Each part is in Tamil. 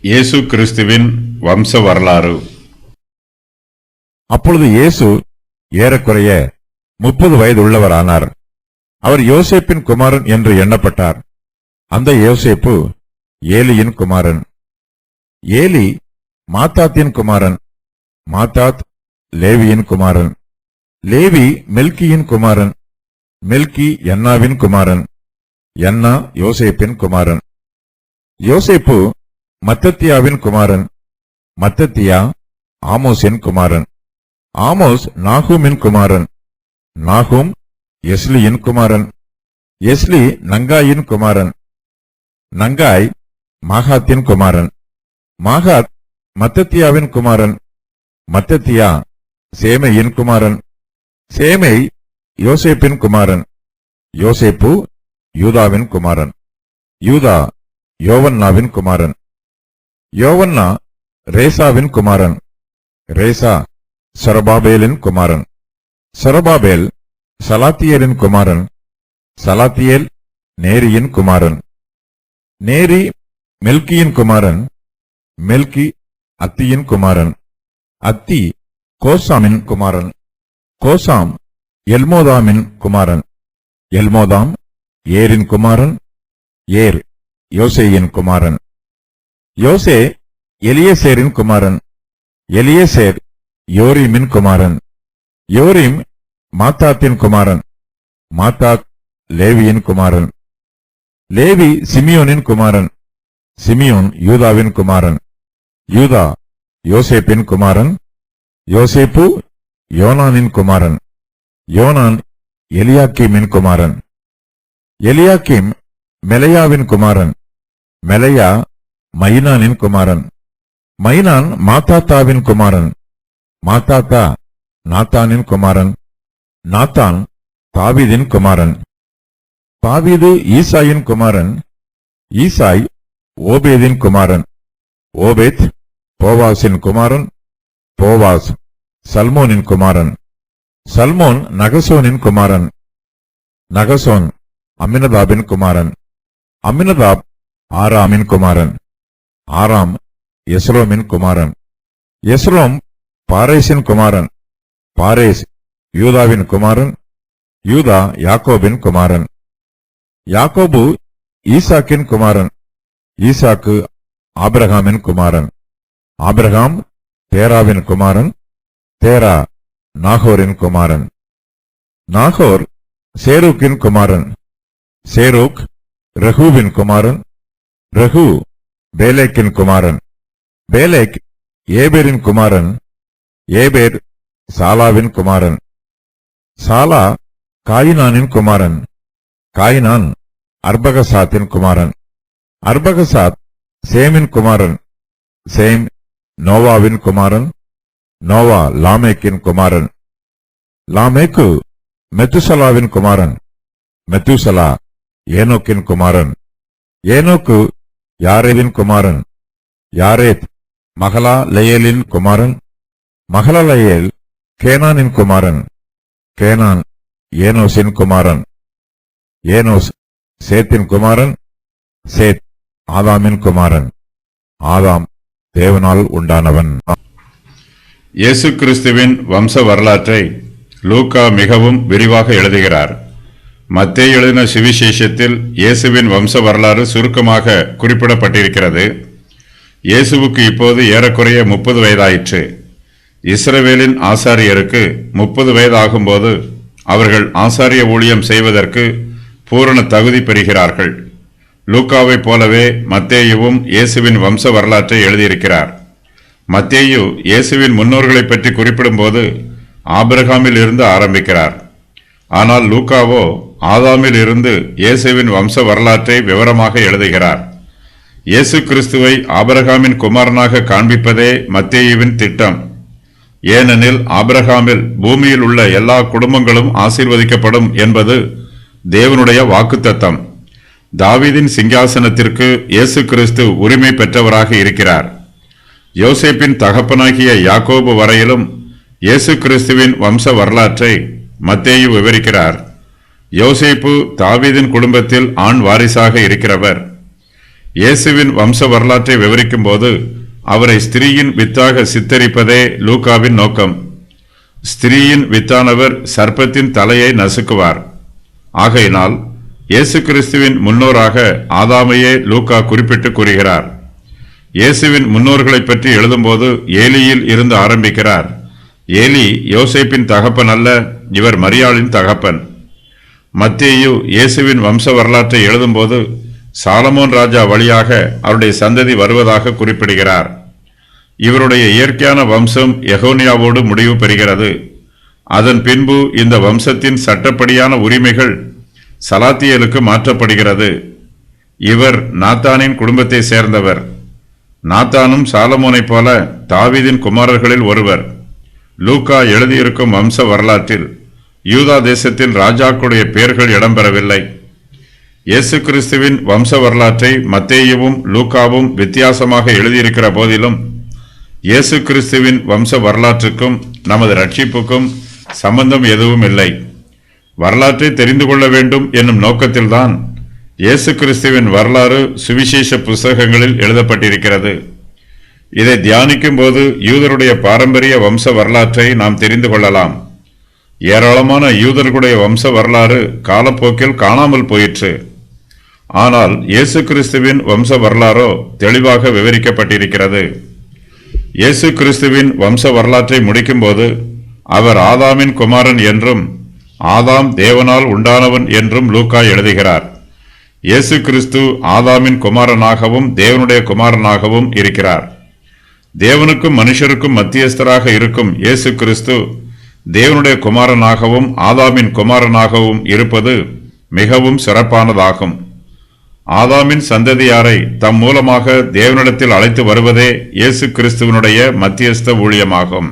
இயேசு கிறிஸ்துவின் வம்ச வரலாறு. அப்பொழுது இயேசு ஏறக்குறைய 30 வயது உள்ளவரானார். அவர் யோசேப்பின் குமாரன் என்று எண்ணப்பட்டார். அந்த யோசேப்பு ஏலியின் குமாரன். ஏலி மாத்தாத்தின் குமாரன். மாத்தாத் லேவியின் குமாரன். லேவி மெல்கியின் குமாரன். மெல்கி யன்னாவின் குமாரன். யன்னா யோசேப்பின் குமாரன். யோசேப்பு மத்தத்தியாவின் குமாரன். மத்தத்தியா ஆமோஸின் குமாரன். ஆமோஸ் நாகூமின் குமாரன். நாகூம் எஸ்லியின் குமாரன். எஸ்லி நங்காயின் குமாரன். நங்காய் மாகாத்தின் குமாரன். மாகாத் மத்தத்தியாவின் குமாரன். மத்தத்தியா சேமையின் குமாரன். சேமை யோசேப்பின் குமாரன். யோசேப்பு யூதாவின் குமாரன். யூதா யோவன்னாவின் குமாரன். யோவன்னா ரேசாவின் குமாரன். ரேசா சரபாபேலின் குமாரன். சரபாபேல் சலாத்தியேலின் குமாரன். சலாத்தியேல் நேரியின் குமாரன். நேரி மெல்கியின் குமாரன். மெல்கி அத்தியின் குமாரன். அத்தி கோசாமின் குமாரன். கோசாம் எல்மோதாமின் குமாரன். எல்மோதாம் ஏரின் குமாரன். ஏர் யோசேயின் குமாரன். யோசே எலியேசேரின் குமாரன். எலியேசேர் யோரீமின் குமாரன். யோரீம் மாத்தாத்தின் குமாரன். மாத்தாத் லேவியின் குமாரன். லேவி சிமியோனின் குமாரன். சிமியோன் யூதாவின் குமாரன். யூதா யோசேப்பின் குமாரன். யோசேப்பு யோனானின் குமாரன். யோனான் எலியாக்கீமின் குமாரன். எலியாக்கீம் மெலையாவின் குமாரன். மெலையா மைனானின் குமாரன். மைனான் மாத்தாத்தாவின் குமாரன். மாத்தாத்தா நாத்தானின் குமாரன். நாத்தான் தாவீதின் குமாரன். தாவீது ஈசாயின் குமாரன். ஈசாய் ஓபேதின் குமாரன். ஓபேத் போவாசின் குமாரன். போவாஸ் சல்மோனின் குமாரன். சல்மோன் நகசோனின் குமாரன். நகசோன் அம்மினதாபின் குமாரன். அம்மினதாப் ஆராமின் குமாரன். ஆராம் எஸ்ரோமின் குமாரன். எஸ்ரோம் பாரேசின் குமாரன். பாரேஸ் யூதாவின் குமாரன். யூதா யாக்கோபின் குமாரன். யாக்கோபு ஈசாக்கின் குமாரன். ஈசாக்கு ஆபிரகாமின் குமாரன். ஆபிரகாம் தேராவின் குமாரன். தேரா நாகோரின் குமாரன். நாகோர் சேரூக்கின் குமாரன். சேரூக் ரகூவின் குமாரன். ரகு பேலேக்கின் குமாரன். பேலேக் ஏபேரின் குமாரன். ஏபேர் சாலாவின் குமாரன். சாலா காயினானின் குமாரன். காயினான் அர்பகசாத்தின் குமாரன். அர்பகசாத் சேமின் குமாரன். சேம் நோவாவின் குமாரன். நோவா லாமேக்கின் குமாரன். லாமேக்கு மெத்துசலாவின் குமாரன். மெத்துசலா ஏனோக்கின் குமாரன். ஏனோக்கு யாரேதின் குமாரன். யாரேத் மகளா லயேலின் குமாரன். மகளலயேல் கேனானின் குமாரன். கேனான் ஏனோசின் குமாரன். ஏனோஸ் சேத்தின் குமாரன். சேத் ஆதாமின் குமாரன். ஆதாம் தேவனால் உண்டானவன். இயேசு கிறிஸ்துவின் வம்ச வரலாற்றை லூக்கா மிகவும் விரிவாக எழுதுகிறார். மத்தேயு எழுதின சுவிசேஷத்தில் இயேசுவின் வம்ச வரலாறு சுருக்கமாக குறிப்பிடப்பட்டிருக்கிறது. இயேசுவுக்கு இப்போது ஏறக்குறைய 30 வயதாயிற்று. இஸ்ரவேலின் ஆசாரியருக்கு 30 வயதாகும்போது அவர்கள் ஆசாரிய ஊழியம் செய்வதற்கு பூரண தகுதி பெறுகிறார்கள். லூக்காவைப் போலவே மத்தேயுவும் இயேசுவின் வம்ச வரலாற்றை எழுதியிருக்கிறார். மத்தேயு இயேசுவின் முன்னோர்களை பற்றி குறிப்பிடும்போது ஆபிரகாமில் இருந்து ஆரம்பிக்கிறார். ஆனால் லூக்காவோ ஆதாமில் இருந்து இயேசுவின் வம்ச வரலாற்றை விவரமாக எழுதுகிறார். இயேசு கிறிஸ்துவை ஆபிரகாமின் குமாரனாக காண்பிப்பதே மத்தேயுவின் திட்டம். ஏனெனில் ஆபிரகாமில் பூமியில் உள்ள எல்லா குடும்பங்களும் ஆசீர்வதிக்கப்படும் என்பது தேவனுடைய வாக்குத்தத்தம். தாவீதின் சிங்காசனத்திற்கு இயேசு கிறிஸ்து உரிமை பெற்றவராக இருக்கிறார். யோசேப்பின் தகப்பனாகிய யாக்கோபு வரையிலும் இயேசு கிறிஸ்துவின் வம்ச வரலாற்றை மத்தேயு விவரிக்கிறார். யோசேப்பு தாவீதின் குடும்பத்தில் ஆண் வாரிசாக இருக்கிறவர். இயேசுவின் வம்ச வரலாற்றை விவரிக்கும் போது அவரை ஸ்திரீயின் வித்தாக சித்தரிப்பதே லூக்காவின் நோக்கம். ஸ்திரீயின் வித்தானவர் சர்ப்பத்தின் தலையை நசுக்குவார். ஆகையினால் இயேசு கிறிஸ்துவின் முன்னோராக ஆதாமையே லூக்கா குறிப்பிட்டு கூறுகிறார். இயேசுவின் முன்னோர்களை பற்றி எழுதும்போது ஏலியில் இருந்து ஆரம்பிக்கிறார். ஏலி யோசேப்பின் தகப்பன் அல்ல, இவர் மரியாளின் தகப்பன். மத்தேயு இயேசுவின் வம்ச வரலாற்றை எழுதும்போது சாலமோன் ராஜா வழியாக அவருடைய சந்ததி வருவதாக குறிப்பிடுகிறார். இவருடைய இயற்கையான வம்சம் எகோனியாவோடு முடிவு பெறுகிறது. அதன் பின்பு இந்த வம்சத்தின் சட்டப்படியான உரிமைகள் சலாத்தியேலுக்கு மாற்றப்படுகிறது. இவர் நாத்தானின் குடும்பத்தை சேர்ந்தவர். நாத்தானும் சாலமோனைப் போல தாவீதின் குமாரர்களில் ஒருவர். லூக்கா எழுதியிருக்கும் வம்ச வரலாற்றில் யூதா தேசத்தின் ராஜாக்களுடைய பெயர்கள் இடம்பெறவில்லை. இயேசு கிறிஸ்துவின் வம்ச வரலாற்றை மத்தேயுவும் லூக்காவும் வித்தியாசமாக எழுதியிருக்கிற போதிலும் இயேசு கிறிஸ்துவின் வம்ச வரலாற்றுக்கும் நமது ரட்சிப்புக்கும் சம்பந்தம் எதுவும் இல்லை. வரலாற்றை தெரிந்து கொள்ள வேண்டும் என்னும் நோக்கத்தில்தான் இயேசு கிறிஸ்துவின் வரலாறு சுவிசேஷ புஸ்தகங்களில் எழுதப்பட்டிருக்கிறது. இதை தியானிக்கும் போது யூதருடைய பாரம்பரிய வம்ச வரலாற்றை நாம் தெரிந்து கொள்ளலாம். ஏராளமான யூதர்களுடைய வம்ச வரலாறு காலப்போக்கில் காணாமல் போயிற்று. ஆனால் இயேசு கிறிஸ்துவின் வம்ச வரலாறோ தெளிவாக விவரிக்கப்பட்டிருக்கிறது. இயேசு கிறிஸ்துவின் வம்ச வரலாற்றை முடிக்கும்போது அவர் ஆதாமின் குமாரன் என்றும் ஆதாம் தேவனால் உண்டானவன் என்றும் லூக்கா எழுதுகிறார். இயேசு கிறிஸ்து ஆதாமின் குமாரனாகவும் தேவனுடைய குமாரனாகவும் இருக்கிறார். தேவனுக்கும் மனுஷருக்கும் மத்தியஸ்தராக இருக்கும் இயேசு கிறிஸ்து தேவனுடைய குமாரனாகவும் ஆதாமின் குமாரனாகவும் இருப்பது மிகவும் சிறப்பானதாகும். ஆதாமின் சந்ததியாரை தம் மூலமாக தேவனிடத்தில் அழைத்து வருவதே இயேசு கிறிஸ்துவனுடைய மத்தியஸ்த ஊழியமாகும்.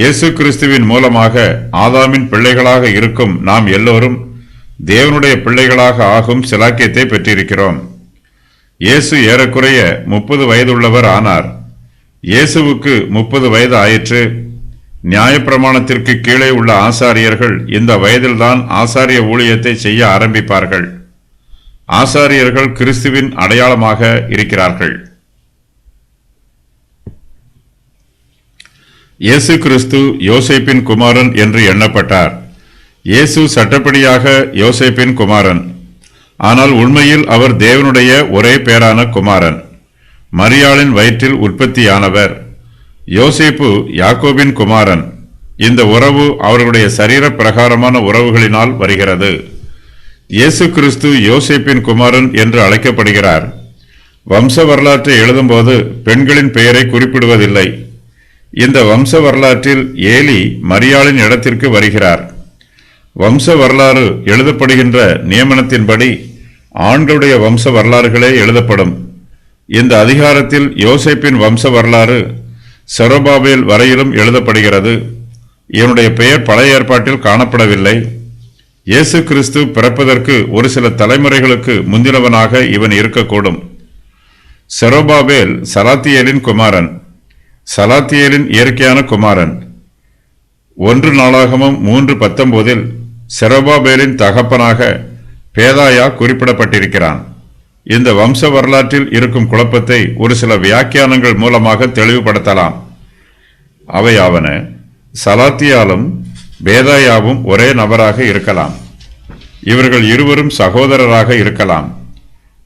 இயேசு கிறிஸ்துவின் மூலமாக ஆதாமின் பிள்ளைகளாக இருக்கும் நாம் எல்லோரும் தேவனுடைய பிள்ளைகளாக ஆகும் சிலாக்கியத்தை பெற்றிருக்கிறோம். இயேசு ஏறக்குறைய 30 வயதுள்ளவர் ஆனார். இயேசுவுக்கு 30 வயது ஆயிற்று. நியாயப்பிரமாணத்திற்கு கீழே உள்ள ஆசாரியர்கள் இந்த வயதில்தான் ஆசாரிய ஊழியத்தை செய்ய ஆரம்பிப்பார்கள். ஆசாரியர்கள் கிறிஸ்துவின் அடையாளமாக இருக்கிறார்கள். இயேசு கிறிஸ்து யோசேப்பின் குமாரன் என்று எண்ணப்பட்டார். இயேசு சட்டப்படியாக யோசேப்பின் குமாரன். ஆனால் உண்மையில் அவர் தேவனுடைய ஒரே பேரான குமாரன். மரியாளின் வயிற்றில் உற்பத்தியானவர். யோசேப்பு யாக்கோபின் குமாரன். இந்த உறவு அவர்களுடைய சரீர பிரகாரமான உறவுகளினால் வருகிறது. இயேசு கிறிஸ்து யோசேப்பின் குமாரன் என்று அழைக்கப்படுகிறார். வம்ச வரலாற்றை எழுதும்போது பெண்களின் பெயரை குறிப்பிடுவதில்லை. இந்த வம்ச வரலாற்றில் ஏலி மரியாளின் இடத்திற்கு வருகிறார். வம்ச வரலாறு எழுதப்படுகின்ற நியமனத்தின்படி ஆண்களுடைய வம்ச வரலாறுகளே எழுதப்படும். இந்த அதிகாரத்தில் யோசேப்பின் வம்ச வரலாறு செரோபாபேல் வரையிலும் எழுதப்படுகிறது. இவனுடைய பெயர் பழைய ஏற்பாட்டில் காணப்படவில்லை. இயேசு கிறிஸ்து பிறப்பதற்கு ஒரு சில தலைமுறைகளுக்கு முந்தினவனாக இவன் இருக்கக்கூடும். செரோபாபேல் சலாத்தியேலின் குமாரன். சலாத்தியேலின் இயற்கையான குமாரன். 1 நாளாகமம் 3:19 செரோபாபேலின் தகப்பனாக பேதாயா குறிப்பிடப்பட்டிருக்கிறான். இந்த வம்ச வரலாற்றில் இருக்கும் குழப்பத்தை ஒரு சில வியாக்கியானங்கள் மூலமாக தெளிவுபடுத்தலாம். அவையாவன, சலாத்தியாலும் பேதாயாவும் ஒரே நபராக இருக்கலாம். இவர்கள் இருவரும் சகோதரராக இருக்கலாம்.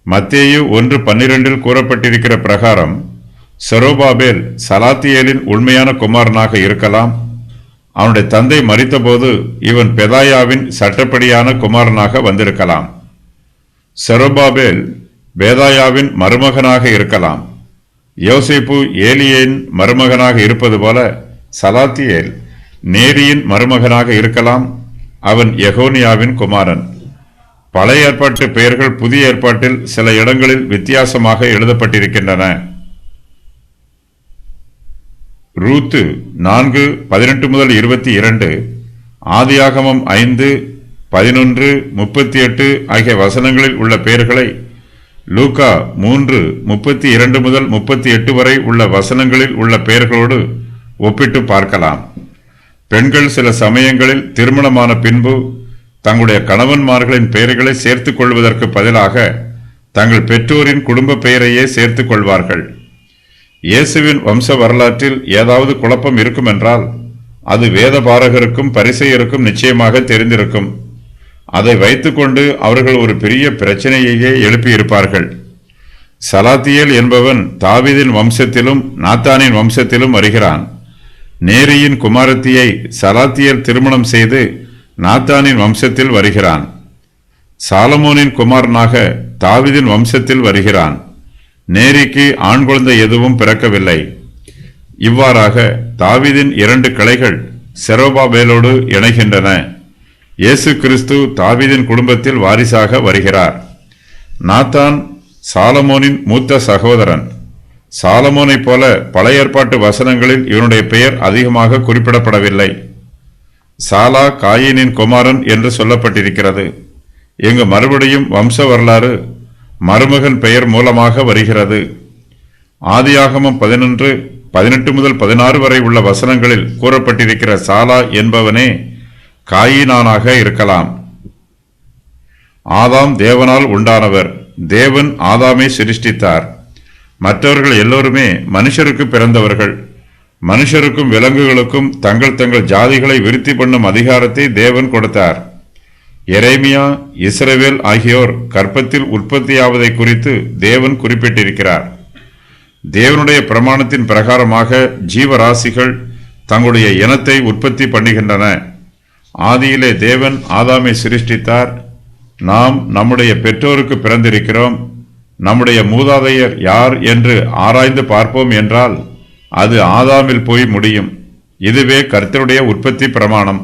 மத்தேயு 1:12 கூறப்பட்டிருக்கிற பிரகாரம் செரோபாபேல் சலாத்தியேலின் உண்மையான குமாரனாக இருக்கலாம். அவனுடைய தந்தை மரித்தபோது இவன் பெதாயாவின் சட்டப்படியான குமாரனாக வந்திருக்கலாம். செரோபாபேல் பேதாயாவின் மருமகனாக இருக்கலாம். யோசேப்பு ஏலியின் மருமகனாக இருப்பது போல சலாத்தியேல் நேரியின் மருமகனாக இருக்கலாம். அவன் எகோனியாவின் குமாரன். பழைய ஏற்பாட்டு பெயர்கள் புதிய ஏற்பாட்டில் சில இடங்களில் வித்தியாசமாக எழுதப்பட்டிருக்கின்றன. ரூத்து 4:18-22, ஆதியாகமம் 5:11-38 ஆகிய வசனங்களில் உள்ள பெயர்களை லூக்கா 3:32-38 வரை உள்ள வசனங்களில் உள்ள பெயர்களோடு ஒப்பிட்டு பார்க்கலாம். பெண்கள் சில சமயங்களில் திருமணமான பின்பு தங்களுடைய கணவன்மார்களின் பெயர்களை சேர்த்துக் கொள்வதற்கு பதிலாக தங்கள் பெற்றோரின் குடும்ப பெயரையே சேர்த்துக் கொள்வார்கள். இயேசுவின் வம்ச வரலாற்றில் ஏதாவது குழப்பம் இருக்குமென்றால் அது வேதபாரகருக்கும் பரிசேயருக்கும் நிச்சயமாக தெரிந்திருக்கும். அதை வைத்துக்கொண்டு அவர்கள் ஒரு பெரிய பிரச்சனையையே எழுப்பியிருப்பார்கள். சலாத்தியேல் என்பவன் தாவீதின் வம்சத்திலும் நாத்தானின் வம்சத்திலும் வருகிறான். நேரியின் குமாரத்தியை சலாத்தியேல் திருமணம் செய்து நாத்தானின் வம்சத்தில் வருகிறான். சாலமோனின் குமாரனாக தாவீதின் வம்சத்தில் வருகிறான். நேரிக்கு ஆண் குழந்தை எதுவும் பிறக்கவில்லை. இவ்வாறாக தாவீதின் 2 கிளைகள் செரோபாபேலோடு இணைகின்றன. இயேசு கிறிஸ்து தாவீதின் குடும்பத்தில் வாரிசாக வருகிறார். நாத்தான் சாலமோனின் மூத்த சகோதரன். சாலமோனைப் போல பழைய ஏற்பாட்டு வசனங்களில் இவனுடைய பெயர் அதிகமாக குறிப்பிடப்படவில்லை. சாலா காயினின் குமாரன் என்று சொல்லப்பட்டிருக்கிறது. இங்கு மறுபடியும் வம்ச வரலாறு மருமகன் பெயர் மூலமாக வருகிறது. ஆதியாகமம் 11:18 முதல் 16 வரை உள்ள வசனங்களில் கூறப்பட்டிருக்கிற சாலா என்பவனே காயினானாக இருக்கலாம். ஆதாம் தேவனால் உண்டானவர். தேவன் ஆதாமை சிருஷ்டித்தார். மற்றவர்கள் எல்லோருமே மனுஷருக்கு பிறந்தவர்கள். மனுஷருக்கும் விலங்குகளுக்கும் தங்கள் ஜாதிகளை விருத்தி பண்ணும் அதிகாரத்தை தேவன் கொடுத்தார். எரேமியா, இஸ்ரவேல் ஆகியோர் கர்ப்பத்தில் உற்பத்தியாவதை குறித்து தேவன் குறிப்பிட்டிருக்கிறார். தேவனுடைய பிரமாணத்தின் பிரகாரமாக ஜீவராசிகள் தங்களுடைய இனத்தை உற்பத்தி பண்ணுகின்றன. ஆதியிலே தேவன் ஆதாமை சிருஷ்டித்தார். நாம் நம்முடைய பெற்றோருக்கு பிறந்திருக்கிறோம். நம்முடைய மூதாதையர் யார் என்று ஆராய்ந்து பார்ப்போம் என்றால் அது ஆதாமில் போய் முடியும். இதுவே கர்த்தருடைய உற்பத்தி பிரமாணம்.